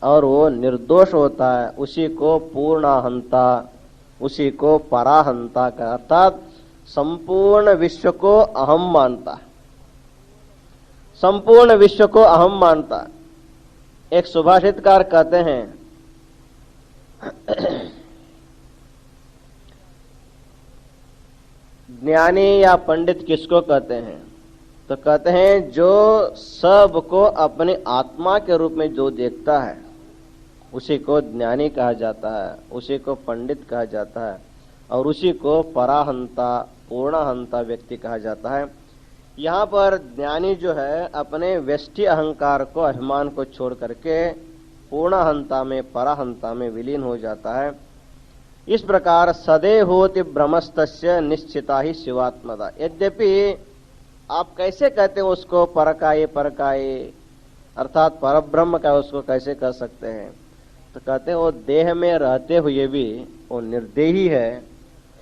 और वो निर्दोष होता है। उसी को पूर्णाहंता, उसी को पराहंता का, अर्थात संपूर्ण विश्व को अहम मानता, संपूर्ण विश्व को अहम मानता। एक सुभाषितकार कहते हैं ज्ञानी या पंडित किसको कहते हैं, तो कहते हैं जो सबको अपने आत्मा के रूप में जो देखता है उसी को ज्ञानी कहा जाता है, उसी को पंडित कहा जाता है और उसी को पराहंता, पूर्णाहंता व्यक्ति कहा जाता है। यहाँ पर ज्ञानी जो है अपने व्यष्टि अहंकार को, अभिमान को छोड़ करके पूर्णाहंता में, पराहंता में विलीन हो जाता है। इस प्रकार सदे होति ब्रह्मस्तस्य निश्चिता ही शिवात्मदा। यद्यपि आप कैसे कहते हैं उसको परकाये परकाये, अर्थात परब्रह्म का उसको कैसे कह सकते हैं, तो कहते हैं वो देह में रहते हुए भी वो निर्देही है।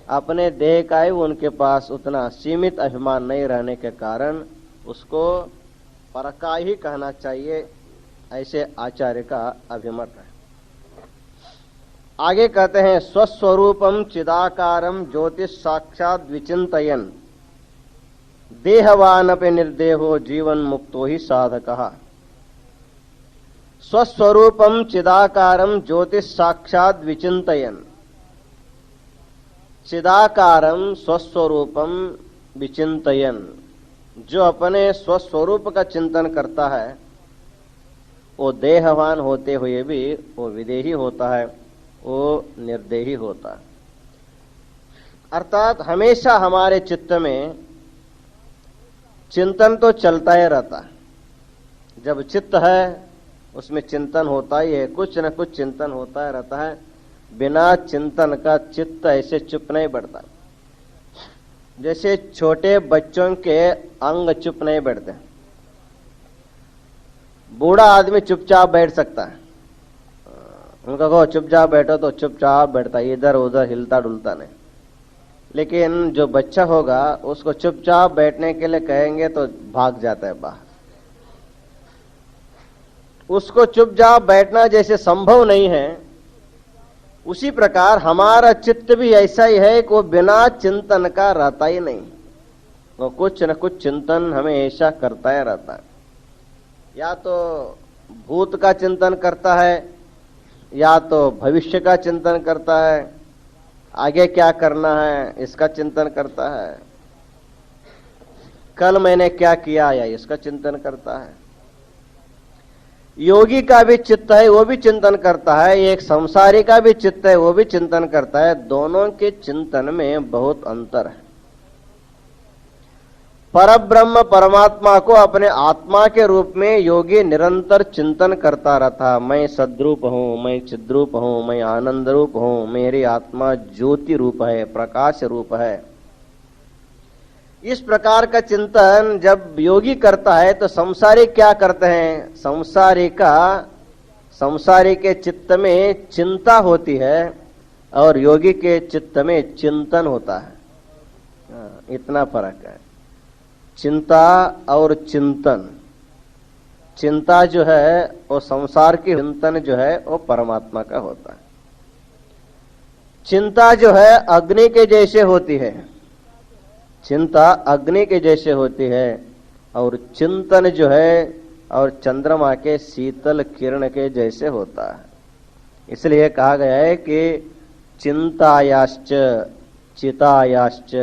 अपने देह का ही उनके पास उतना सीमित अभिमान नहीं रहने के कारण उसको परकाय ही कहना चाहिए, ऐसे आचार्य का अभिमत है। आगे कहते हैं स्वस्वरूपम चिदाकारम ज्योतिष साक्षात विचिंतयन देहवानपि निर्देहो जीवन मुक्तो ही साधकः। स्वस्वरूपम चिदाकारम ज्योतिष साक्षात विचिंतयन, चिदाकारम स्वस्वरूपम विचिंतयन, जो अपने स्वस्वरूप का चिंतन करता है वो देहवान होते हुए भी वो विदेही होता है, वो निर्देही होता है। अर्थात हमेशा हमारे चित्त में चिंतन तो चलता ही रहता है। जब चित्त है उसमें चिंतन होता ही है, कुछ न कुछ चिंतन होता ही रहता है। बिना चिंतन का चित्त ऐसे चुप नहीं बैठता। जैसे छोटे बच्चों के अंग चुप नहीं बैठते, बूढ़ा आदमी चुपचाप बैठ सकता है, उनका कहो चुपचाप बैठो तो चुपचाप बैठता है, इधर उधर हिलता डुलता नहीं। लेकिन जो बच्चा होगा उसको चुपचाप बैठने के लिए कहेंगे तो भाग जाता है बाहर। उसको चुपचाप बैठना जैसे संभव नहीं है, उसी प्रकार हमारा चित्त भी ऐसा ही है कि वो बिना चिंतन का रहता ही नहीं, वो कुछ न कुछ चिंतन हमेशा करता ही रहता है। या तो भूत का चिंतन करता है, या तो भविष्य का चिंतन करता है, आगे क्या करना है इसका चिंतन करता है, कल मैंने क्या किया या इसका चिंतन करता है। योगी का भी चित्त है वो भी चिंतन करता है, एक संसारी का भी चित्त है वो भी चिंतन करता है। दोनों के चिंतन में बहुत अंतर है। परब्रह्म परमात्मा को अपने आत्मा के रूप में योगी निरंतर चिंतन करता रहता। मैं सद्रूप हूं, मैं चिद्रूप हूं, मैं आनंद रूप हूं, मेरी आत्मा ज्योति रूप है, प्रकाश रूप है। इस प्रकार का चिंतन जब योगी करता है तो संसारी क्या करते हैं, संसारी के चित्त में चिंता होती है और योगी के चित्त में चिंतन होता है। इतना फर्क है, चिंता और चिंतन। चिंता जो है वो संसार की, चिंतन जो है वो परमात्मा का होता है। चिंता जो है अग्नि के जैसे होती है, चिंता अग्नि के जैसे होती है, और चिंतन जो है और चंद्रमा के शीतल किरण के जैसे होता है। इसलिए कहा गया है कि चिंतायाश्च चितायाश्च,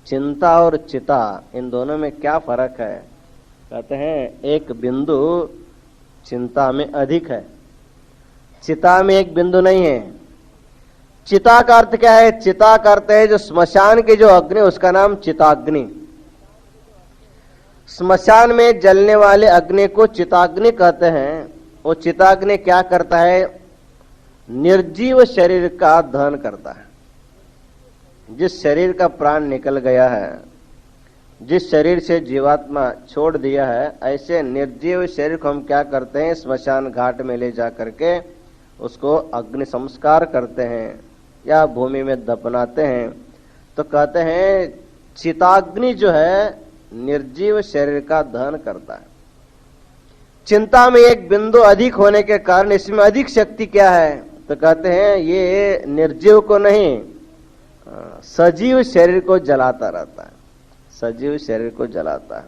चिंता और चिता इन दोनों में क्या फर्क है। कहते हैं एक बिंदु चिंता में अधिक है, चिता में एक बिंदु नहीं है। चिता का अर्थ क्या है, चिता का अर्थ है जो स्मशान की जो अग्नि, उसका नाम चिताग्नि। स्मशान में जलने वाले अग्नि को चिताग्नि कहते हैं। वो चिताग्नि क्या करता है, निर्जीव शरीर का दहन करता है। जिस शरीर का प्राण निकल गया है जिस शरीर से जीवात्मा छोड़ दिया है, ऐसे निर्जीव शरीर को हम क्या करते हैं, स्मशान घाट में ले जा करके उसको अग्नि संस्कार करते हैं या भूमि में दफनाते हैं। तो कहते हैं चिताग्नि जो है निर्जीव शरीर का दहन करता है। चिंता में एक बिंदु अधिक होने के कारण इसमें अधिक शक्ति क्या है, तो कहते हैं ये निर्जीव को नहीं सजीव शरीर को जलाता रहता है, सजीव शरीर को जलाता है।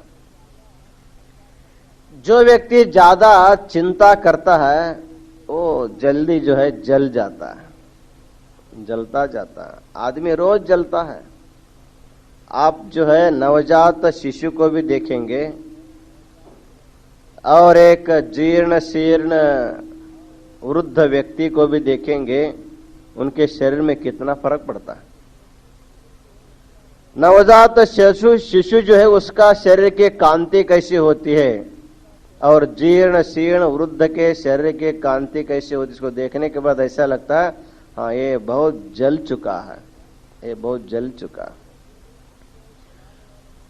जो व्यक्ति ज्यादा चिंता करता है वो जल्दी जो है जल जाता है, जलता जाता है। आदमी रोज जलता है। आप जो है नवजात शिशु को भी देखेंगे और एक जीर्ण शीर्ण वृद्ध व्यक्ति को भी देखेंगे, उनके शरीर में कितना फर्क पड़ता है। नवजात शिशु जो है उसका शरीर की कांति कैसी होती है और जीर्ण शीर्ण वृद्ध के शरीर की कांति कैसी होती है, इसको देखने के बाद ऐसा लगता है हाँ ये बहुत जल चुका है, ये बहुत जल चुका है।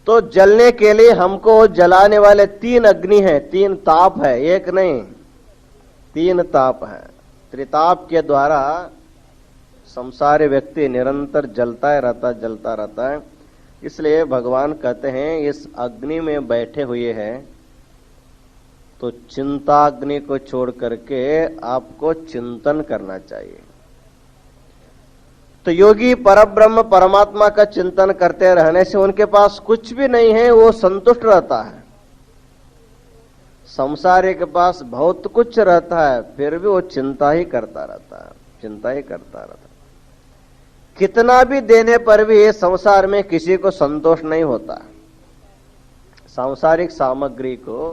तो जलने के लिए हमको जलाने वाले 3 अग्नि हैं, 3 ताप है, एक नहीं 3 ताप है। त्रिताप के द्वारा संसारी व्यक्ति निरंतर जलता रहता, जलता रहता है। इसलिए भगवान कहते हैं इस अग्नि में बैठे हुए हैं तो चिंताग्नि को छोड़ करके आपको चिंतन करना चाहिए। तो योगी परब्रह्म परमात्मा का चिंतन करते रहने से उनके पास कुछ भी नहीं है, वो संतुष्ट रहता है। संसारी के पास बहुत कुछ रहता है फिर भी वो चिंता ही करता रहता है, चिंता ही करता रहता है। कितना भी देने पर भी ये संसार में किसी को संतोष नहीं होता। सांसारिक सामग्री को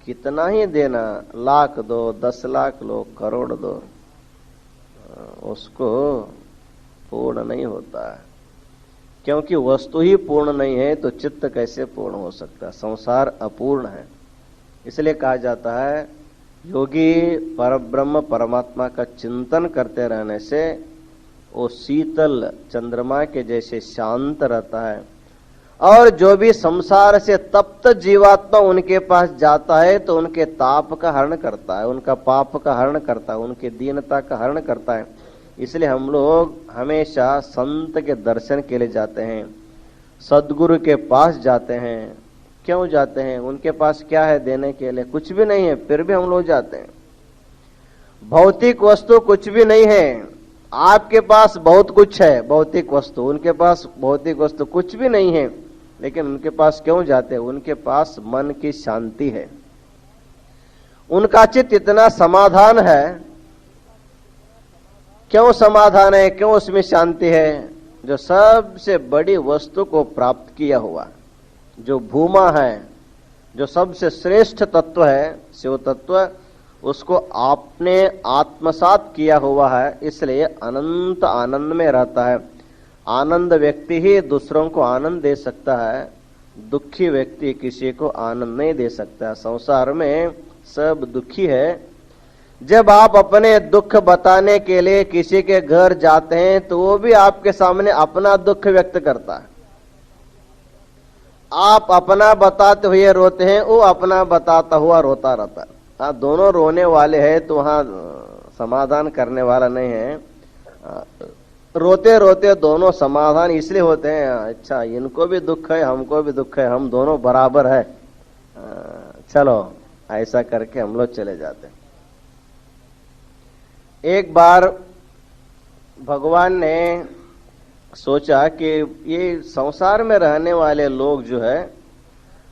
कितना ही देना, लाख दो, 10 लाख लो, करोड़ दो, उसको पूर्ण नहीं होता है। क्योंकि वस्तु ही पूर्ण नहीं है तो चित्त कैसे पूर्ण हो सकता है, संसार अपूर्ण है। इसलिए कहा जाता है योगी परब्रह्म परमात्मा का चिंतन करते रहने से वो शीतल चंद्रमा के जैसे शांत रहता है। और जो भी संसार से तप्त जीवात्मा उनके पास जाता है तो उनके ताप का हरण करता है, उनका पाप का हरण करता है, उनकी दीनता का हरण करता है। इसलिए हम लोग हमेशा संत के दर्शन के लिए जाते हैं, सद्गुरु के पास जाते हैं। क्यों जाते हैं? उनके पास क्या है देने के लिए? कुछ भी नहीं है, फिर भी हम लोग जाते हैं। भौतिक वस्तु कुछ भी नहीं है, आपके पास बहुत कुछ है भौतिक वस्तु, उनके पास भौतिक वस्तु कुछ भी नहीं है, लेकिन उनके पास क्यों जाते हैं? उनके पास मन की शांति है, उनका चित्त इतना समाधान है। क्यों समाधान है, क्यों उसमें शांति है? जो सबसे बड़ी वस्तु को प्राप्त किया हुआ, जो भूमा है, जो सबसे श्रेष्ठ तत्व है शिव तत्व, उसको आपने आत्मसात किया हुआ है, इसलिए अनंत आनंद में रहता है। आनंद व्यक्ति ही दूसरों को आनंद दे सकता है, दुखी व्यक्ति किसी को आनंद नहीं दे सकता। संसार में सब दुखी है। जब आप अपने दुख बताने के लिए किसी के घर जाते हैं तो वो भी आपके सामने अपना दुख व्यक्त करता है। आप अपना बताते हुए रोते हैं, वो अपना बताता हुआ रोता रहता है। हाँ, दोनों रोने वाले हैं तो वहां समाधान करने वाला नहीं है। रोते रोते दोनों समाधान इसलिए होते हैं, अच्छा इनको भी दुख है हमको भी दुख है, हम दोनों बराबर है, चलो ऐसा करके हम लोग चले जाते हैं। एक बार भगवान ने सोचा कि ये संसार में रहने वाले लोग जो है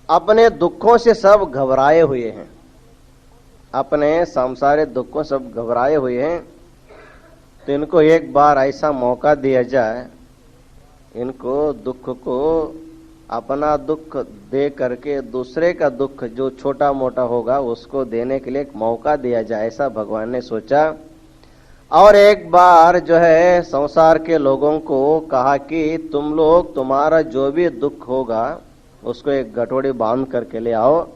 अपने दुखों से सब घबराए हुए हैं, अपने संसारिक दुखों सब घबराए हुए हैं। तो इनको एक बार ऐसा मौका दिया जाए, इनको दुख को अपना दुख दे करके दूसरे का दुख जो छोटा मोटा होगा उसको देने के लिए एक मौका दिया जाए, ऐसा भगवान ने सोचा। और एक बार जो है संसार के लोगों को कहा कि तुम लोग तुम्हारा जो भी दुख होगा उसको एक गठोड़ी बांध करके ले आओ,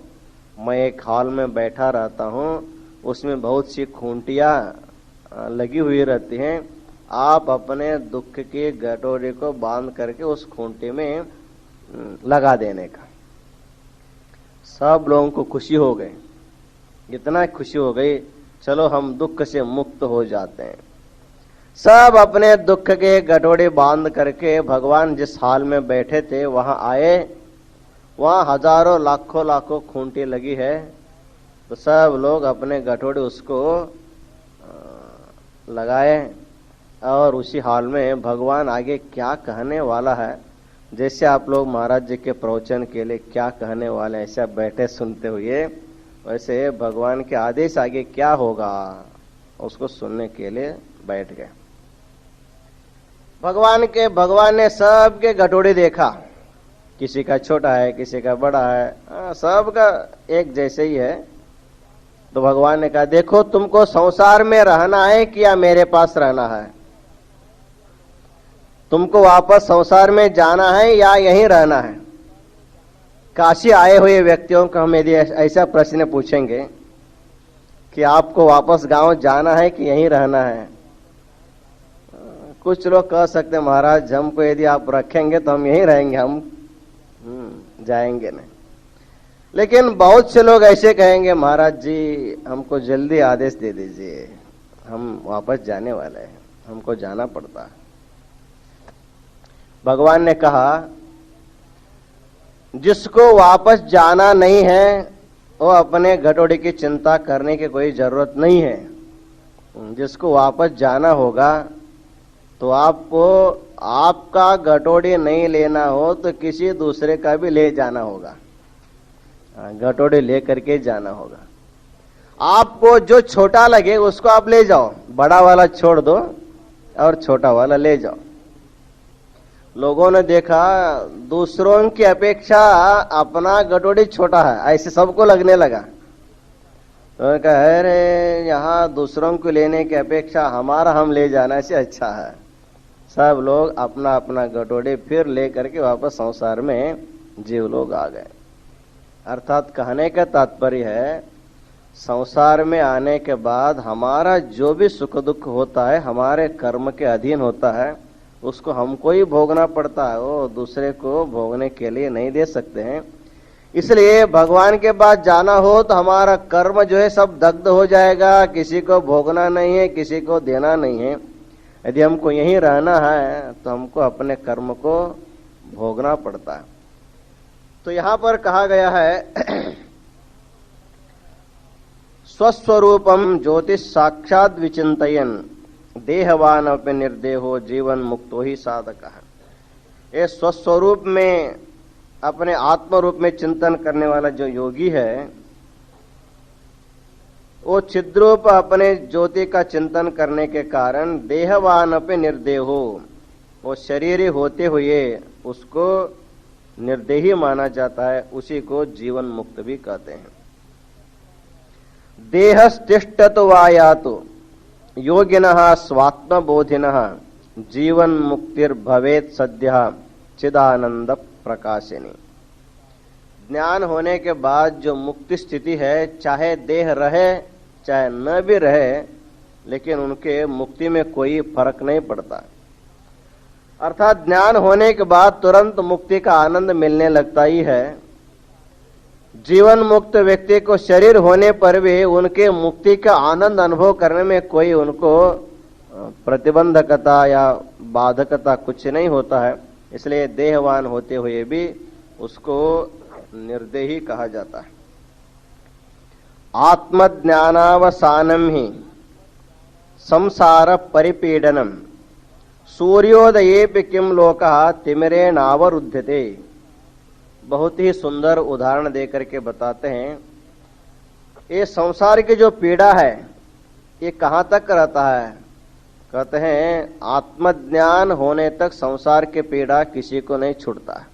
मैं एक हॉल में बैठा रहता हूँ, उसमें बहुत सी खूंटियाँ लगी हुई रहती हैं, आप अपने दुख की गठोड़ी को बांध करके उस खूंटी में लगा देने का। सब लोगों को खुशी हो गई, इतना खुशी हो गई, चलो हम दुख से मुक्त हो जाते हैं। सब अपने दुख के गठोड़े बांध करके भगवान जिस हाल में बैठे थे वहां आए। वहां हजारों लाखों लाखों खूंटी लगी है, तो सब लोग अपने गठोड़े उसको लगाए। और उसी हाल में भगवान आगे क्या कहने वाला है, जैसे आप लोग महाराज जी के प्रवचन के लिए क्या कहने वाले ऐसे बैठे सुनते हुए, वैसे भगवान के आदेश आगे क्या होगा उसको सुनने के लिए बैठ गए। भगवान ने सबके गठोड़े देखा, किसी का छोटा है, किसी का बड़ा है, सबका एक जैसे ही है। तो भगवान ने कहा, देखो तुमको संसार में रहना है कि या मेरे पास रहना है? तुमको वापस संसार में जाना है या यहीं रहना है? काशी आए हुए व्यक्तियों को हम यदि ऐसा प्रश्न पूछेंगे कि आपको वापस गांव जाना है कि यहीं रहना है, कुछ लोग कह सकते हैं महाराज हमको यदि आप रखेंगे तो हम यहीं रहेंगे, हम जाएंगे नहीं। लेकिन बहुत से लोग ऐसे कहेंगे महाराज जी हमको जल्दी आदेश दे दीजिए, हम वापस जाने वाले हैं, हमको जाना पड़ता है। भगवान ने कहा, जिसको वापस जाना नहीं है वो अपने घटोड़े की चिंता करने की कोई जरूरत नहीं है। जिसको वापस जाना होगा तो आपको आपका घटोड़ी नहीं लेना हो तो किसी दूसरे का भी ले जाना होगा, घटोड़ी ले करके जाना होगा। आपको जो छोटा लगे उसको आप ले जाओ, बड़ा वाला छोड़ दो और छोटा वाला ले जाओ। लोगों ने देखा दूसरों की अपेक्षा अपना घटोड़ी छोटा है, ऐसे सबको लगने लगा। तो कहा अरे यहाँ दूसरों को लेने की अपेक्षा हमारा हम ले जाना से अच्छा है। सब लोग अपना अपना घटोड़े फिर ले करके वापस संसार में जीव लोग आ गए। अर्थात कहने का तात्पर्य है, संसार में आने के बाद हमारा जो भी सुख दुख होता है हमारे कर्म के अधीन होता है, उसको हमको ही भोगना पड़ता है, वो दूसरे को भोगने के लिए नहीं दे सकते हैं। इसलिए भगवान के पास जाना हो तो हमारा कर्म जो है सब दग्ध हो जाएगा, किसी को भोगना नहीं है, किसी को देना नहीं है। यदि हमको यहीं रहना है तो हमको अपने कर्म को भोगना पड़ता है। तो यहां पर कहा गया है स्वस्वरूपम ज्योतिष साक्षात विचिंतयन देहवान अपने निर्देहो जीवन मुक्तो ही साधक है। ये स्वस्वरूप में अपने आत्म रूप में चिंतन करने वाला जो योगी है, वो चिद्रूप अपने ज्योति का चिंतन करने के कारण देहवान अपने निर्देहो, वो शरीर होते हुए उसको निर्देही माना जाता है, उसी को जीवन मुक्त भी कहते हैं। देहस्तिष्ठतो वायातो योगिनः स्वात्म बोधिनः जीवन मुक्तिर्भवेत् सद्यः चिदानंद प्रकाशिनी। ज्ञान होने के बाद जो मुक्ति स्थिति है, चाहे देह रहे चाहे न भी रहे, लेकिन उनके मुक्ति में कोई फर्क नहीं पड़ता। अर्थात ज्ञान होने के बाद तुरंत मुक्ति का आनंद मिलने लगता ही है। जीवन मुक्त व्यक्ति को शरीर होने पर भी उनके मुक्ति का आनंद अनुभव करने में कोई उनको प्रतिबंधकता या बाधकता कुछ नहीं होता है। इसलिए देहवान होते हुए भी उसको निर्देही कहा जाता है। आत्मज्ञानावसानम ही संसार परिपीडनम सूर्योदये किम लोकः तिमिरेणावरुध्यते। बहुत ही सुंदर उदाहरण देकर के बताते हैं, ये संसार की जो पीड़ा है ये कहाँ तक रहता है। कहते हैं आत्मज्ञान होने तक संसार की पीड़ा किसी को नहीं छूटता।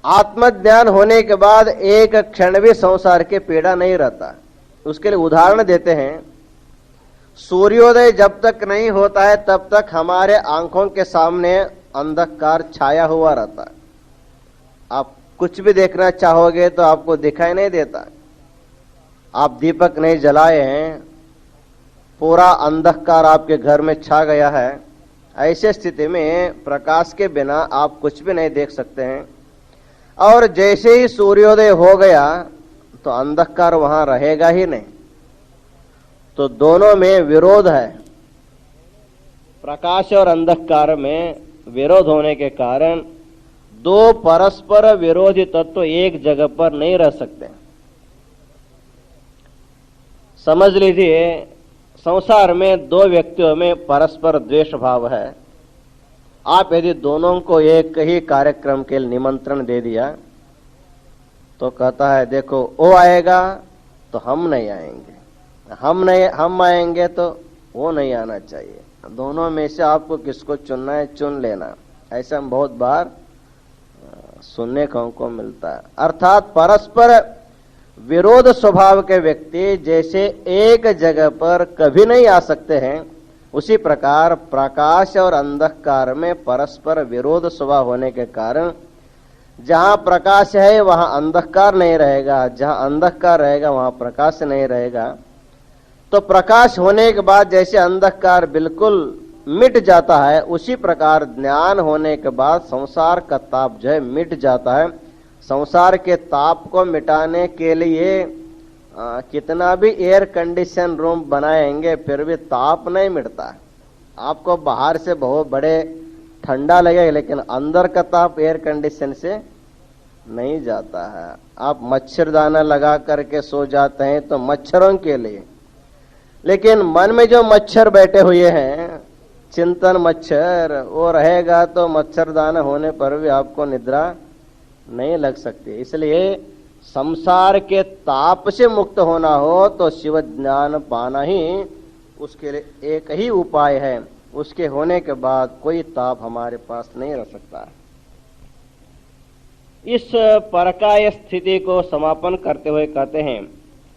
आत्मज्ञान होने के बाद एक क्षण भी संसार की पीड़ा नहीं रहता। उसके लिए उदाहरण देते हैं, सूर्योदय जब तक नहीं होता है तब तक हमारे आंखों के सामने अंधकार छाया हुआ रहता है। आप कुछ भी देखना चाहोगे तो आपको दिखाई नहीं देता। आप दीपक नहीं जलाए हैं, पूरा अंधकार आपके घर में छा गया है, ऐसे स्थिति में प्रकाश के बिना आप कुछ भी नहीं देख सकते हैं। और जैसे ही सूर्योदय हो गया तो अंधकार वहां रहेगा ही नहीं। तो दोनों में विरोध है। प्रकाश और अंधकार में विरोध होने के कारण दो परस्पर विरोधी तत्व एक जगह पर नहीं रह सकते। समझ लीजिए, संसार में दो व्यक्तियों में परस्पर द्वेष भाव है। आप यदि दोनों को एक ही कार्यक्रम के लिए निमंत्रण दे दिया तो कहता है देखो वो आएगा तो हम नहीं आएंगे, हम आएंगे तो वो नहीं आना चाहिए। दोनों में से आपको किसको चुनना है चुन लेना। ऐसा बहुत बार सुनने को मिलता है। अर्थात परस्पर विरोध स्वभाव के व्यक्ति जैसे एक जगह पर कभी नहीं आ सकते हैं, उसी प्रकार प्रकाश और अंधकार में परस्पर विरोध स्वभाव होने के कारण जहां प्रकाश है वहां अंधकार नहीं रहेगा, जहां अंधकार रहेगा वहां प्रकाश नहीं रहेगा। तो प्रकाश होने के बाद जैसे अंधकार बिल्कुल मिट जाता है, उसी प्रकार ज्ञान होने के बाद संसार का ताप जो है मिट जाता है। संसार के ताप को मिटाने के लिए कितना भी एयर कंडीशन रूम बनाएंगे फिर भी ताप नहीं मिटता। आपको बाहर से बहुत बड़े ठंडा लगेगा लेकिन अंदर का ताप एयर कंडीशन से नहीं जाता है। आप मच्छरदाना लगा करके सो जाते हैं तो मच्छरों के लिए, लेकिन मन में जो मच्छर बैठे हुए हैं, चिंतन मच्छर, वो रहेगा तो मच्छरदाना होने पर भी आपको निद्रा नहीं लग सकती। इसलिए संसार के ताप से मुक्त होना हो तो शिव ज्ञान पाना ही उसके लिए एक ही उपाय है। उसके होने के बाद कोई ताप हमारे पास नहीं रह सकता है। इस परकाय स्थिति को समापन करते हुए कहते हैं,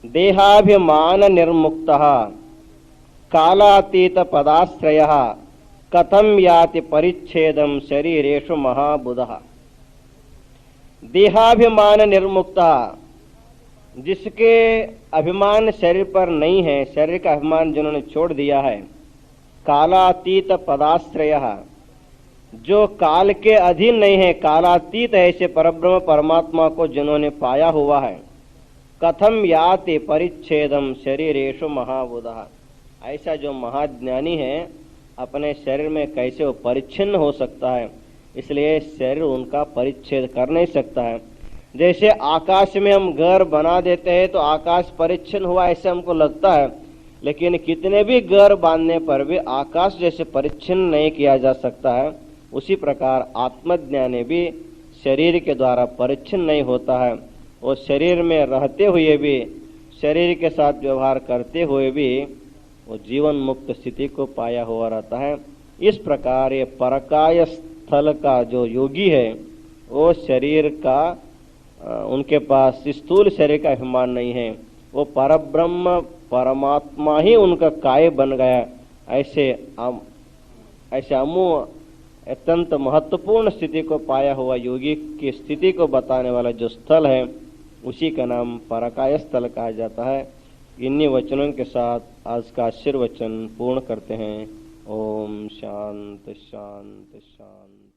देहाभिमान निर्मुक्तः कालातीत पदाश्रयः कथम याति परिच्छेदम शरीरेषु महाबुधः। देहाभिमान निर्मुक्ता, जिसके अभिमान शरीर पर नहीं है, शरीर का अभिमान जिन्होंने छोड़ दिया है। कालातीत पदाश्रयः, जो काल के अधीन नहीं है, कालातीत ऐसे परब्रह्म परमात्मा को जिन्होंने पाया हुआ है। कथम याति परिच्छेदम शरीरेषु महाबुधः, ऐसा जो महाज्ञानी है अपने शरीर में कैसे वो परिच्छिन्न हो सकता है। इसलिए शरीर उनका परिच्छेद कर नहीं सकता है। जैसे आकाश में हम घर बना देते हैं तो आकाश परिच्छिन्न हुआ ऐसे हमको लगता है, लेकिन कितने भी घर बांधने पर भी आकाश जैसे परिच्छिन्न नहीं किया जा सकता है। उसी प्रकार आत्मज्ञानी भी शरीर के द्वारा परिच्छिन्न नहीं होता है। वो शरीर में रहते हुए भी, शरीर के साथ व्यवहार करते हुए भी वो जीवन मुक्त स्थिति को पाया हुआ रहता है। इस प्रकार ये परकाय स्थल का जो योगी है वो शरीर का, उनके पास स्थूल शरीर का अभिमान नहीं है, वो परब्रह्म परमात्मा ही उनका काय बन गया। ऐसे अमूल्य अत्यंत महत्वपूर्ण स्थिति को पाया हुआ योगी की स्थिति को बताने वाला जो स्थल है उसी का नाम परकाय स्थल कहा जाता है। इन्हीं वचनों के साथ आज का आशीर्वचन पूर्ण करते हैं। ओम शांत शांत शांत।